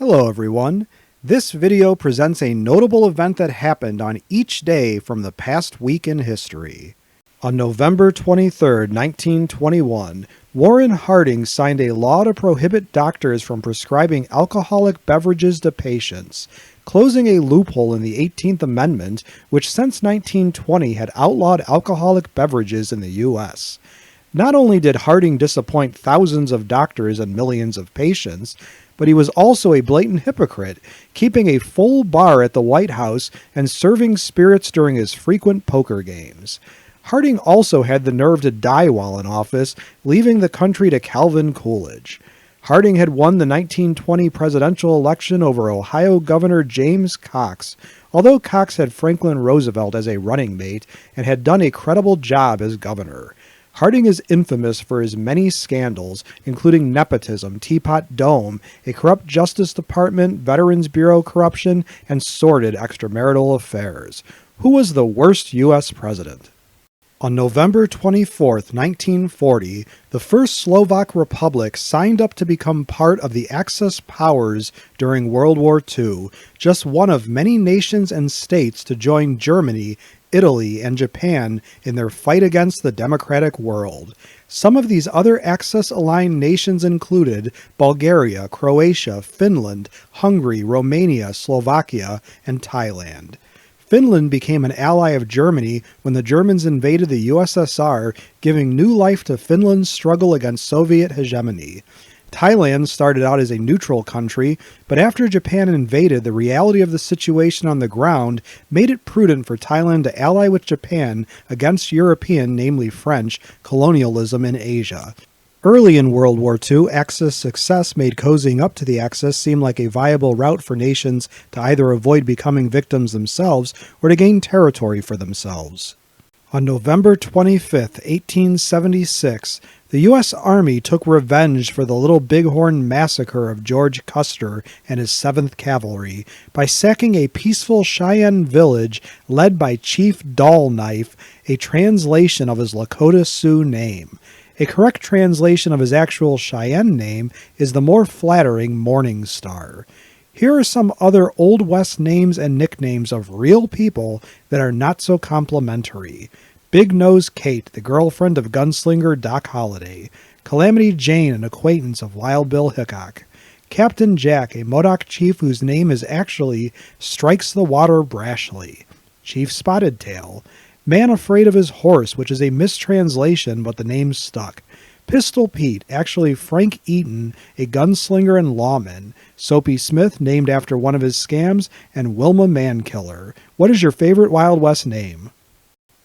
Hello everyone. This video presents a notable event that happened on each day from the past week in history. On November 23, 1921, Warren Harding signed a law to prohibit doctors from prescribing alcoholic beverages to patients, closing a loophole in the 18th Amendment, which since 1920 had outlawed alcoholic beverages in the U.S. Not only did Harding disappoint thousands of doctors and millions of patients, but he was also a blatant hypocrite, keeping a full bar at the White House and serving spirits during his frequent poker games. Harding also had the nerve to die while in office, leaving the country to Calvin Coolidge. Harding had won the 1920 presidential election over Ohio Governor James Cox, although Cox had Franklin Roosevelt as a running mate and had done a credible job as governor. Harding is infamous for his many scandals, including nepotism, Teapot Dome, a corrupt Justice Department, Veterans Bureau corruption, and sordid extramarital affairs. Who was the worst U.S. president? On November 24, 1940, the First Slovak Republic signed up to become part of the Axis powers during World War II, just one of many nations and states to join Germany, Italy, and Japan in their fight against the democratic world. Some of these other Axis-aligned nations included Bulgaria, Croatia, Finland, Hungary, Romania, Slovakia, and Thailand. Finland became an ally of Germany when the Germans invaded the USSR, giving new life to Finland's struggle against Soviet hegemony. Thailand started out as a neutral country, but after Japan invaded, the reality of the situation on the ground made it prudent for Thailand to ally with Japan against European, namely French, colonialism in Asia. Early in World War II, Axis success made cozying up to the Axis seem like a viable route for nations to either avoid becoming victims themselves or to gain territory for themselves. On November 25, 1876, the U.S. Army took revenge for the Little Bighorn massacre of George Custer and his 7th Cavalry by sacking a peaceful Cheyenne village led by Chief Doll Knife, a translation of his Lakota Sioux name. A correct translation of his actual Cheyenne name is the more flattering Morning Star. Here are some other Old West names and nicknames of real people that are not so complimentary. Big Nose Kate, the girlfriend of gunslinger Doc Holliday. Calamity Jane, an acquaintance of Wild Bill Hickok. Captain Jack, a Modoc chief whose name is actually Strikes the Water Brashly. Chief Spotted Tail. Man Afraid of His Horse, which is a mistranslation, but the name stuck. Pistol Pete, actually Frank Eaton, a gunslinger and lawman. Soapy Smith, named after one of his scams, and Wilma Mankiller. What is your favorite Wild West name?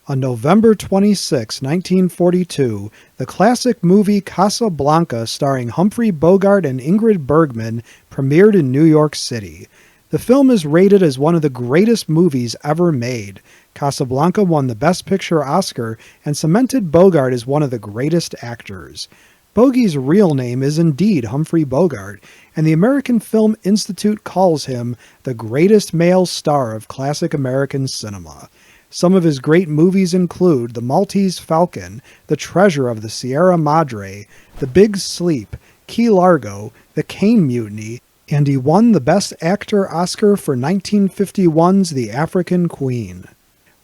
On November 26, 1942, the classic movie Casablanca starring Humphrey Bogart and Ingrid Bergman premiered in New York City. The film is rated as one of the greatest movies ever made. Casablanca won the Best Picture Oscar and cemented Bogart as one of the greatest actors. Bogey's real name is indeed Humphrey Bogart, and the American Film Institute calls him the greatest male star of classic American cinema. Some of his great movies include The Maltese Falcon, The Treasure of the Sierra Madre, The Big Sleep, Key Largo, The Caine Mutiny, and he won the Best Actor Oscar for 1951's The African Queen.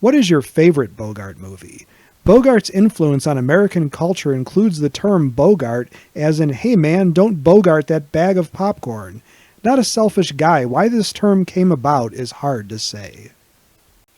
What is your favorite Bogart movie? Bogart's influence on American culture includes the term Bogart, as in, hey man, don't Bogart that bag of popcorn. Not a selfish guy, why this term came about is hard to say.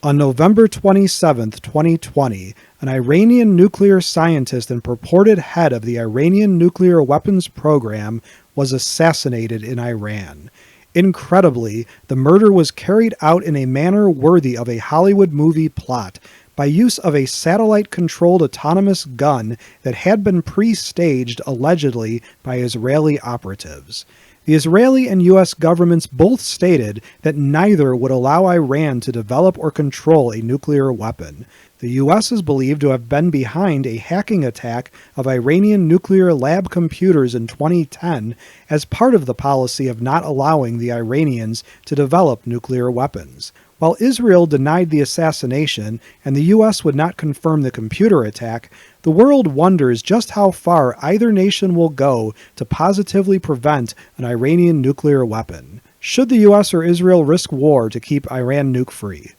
On November 27, 2020, an Iranian nuclear scientist and purported head of the Iranian nuclear weapons program was assassinated in Iran. Incredibly, the murder was carried out in a manner worthy of a Hollywood movie plot, by use of a satellite-controlled autonomous gun that had been pre-staged allegedly by Israeli operatives. The Israeli and U.S. governments both stated that neither would allow Iran to develop or control a nuclear weapon. The U.S. is believed to have been behind a hacking attack of Iranian nuclear lab computers in 2010 as part of the policy of not allowing the Iranians to develop nuclear weapons. While Israel denied the assassination and the U.S. would not confirm the computer attack, the world wonders just how far either nation will go to positively prevent an Iranian nuclear weapon. Should the US or Israel risk war to keep Iran nuke-free?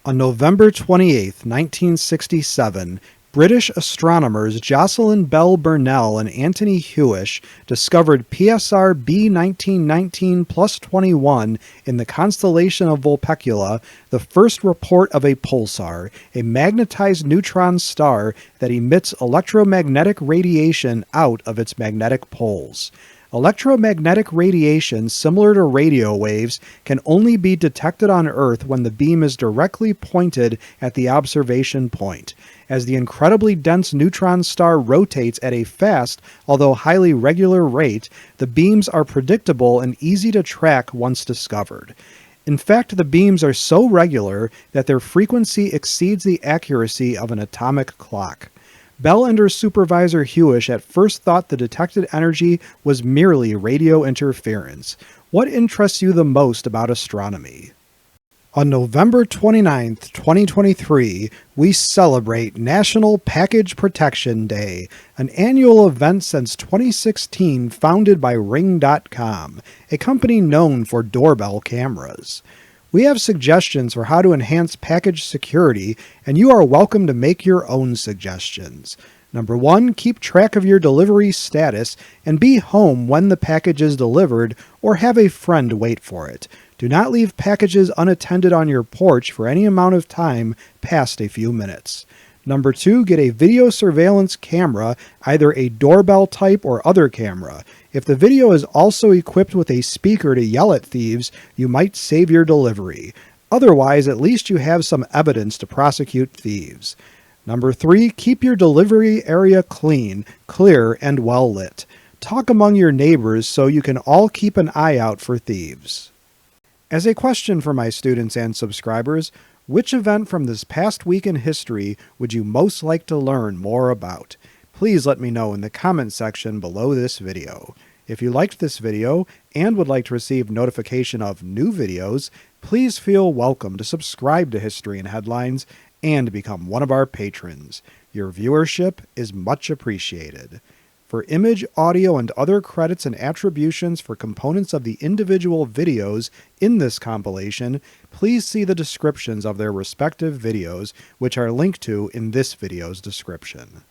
On November 28, 1967, British astronomers Jocelyn Bell Burnell and Anthony Hewish discovered PSR B 1919 plus 21 in the constellation of Vulpecula, the first report of a pulsar, a magnetized neutron star that emits electromagnetic radiation out of its magnetic poles. Electromagnetic radiation, similar to radio waves, can only be detected on Earth when the beam is directly pointed at the observation point. As the incredibly dense neutron star rotates at a fast, although highly regular rate, the beams are predictable and easy to track once discovered. In fact, the beams are so regular that their frequency exceeds the accuracy of an atomic clock. Bell and her supervisor Hewish at first thought the detected energy was merely radio interference. What interests you the most about astronomy? On November 29, 2023, we celebrate National Package Protection Day, an annual event since 2016 founded by Ring.com, a company known for doorbell cameras. We have suggestions for how to enhance package security, and you are welcome to make your own suggestions. Number 1, keep track of your delivery status and be home when the package is delivered or have a friend wait for it. Do not leave packages unattended on your porch for any amount of time past a few minutes. Number 2, get a video surveillance camera, either a doorbell type or other camera. If the video is also equipped with a speaker to yell at thieves, you might save your delivery. Otherwise, at least you have some evidence to prosecute thieves. Number 3, keep your delivery area clean, clear, and well lit. Talk among your neighbors so you can all keep an eye out for thieves. As a question for my students and subscribers, which event from this past week in history would you most like to learn more about? Please let me know in the comment section below this video. If you liked this video and would like to receive notification of new videos, please feel welcome to subscribe to History and Headlines and become one of our patrons. Your viewership is much appreciated. For image, audio, and other credits and attributions for components of the individual videos in this compilation, please see the descriptions of their respective videos, which are linked to in this video's description.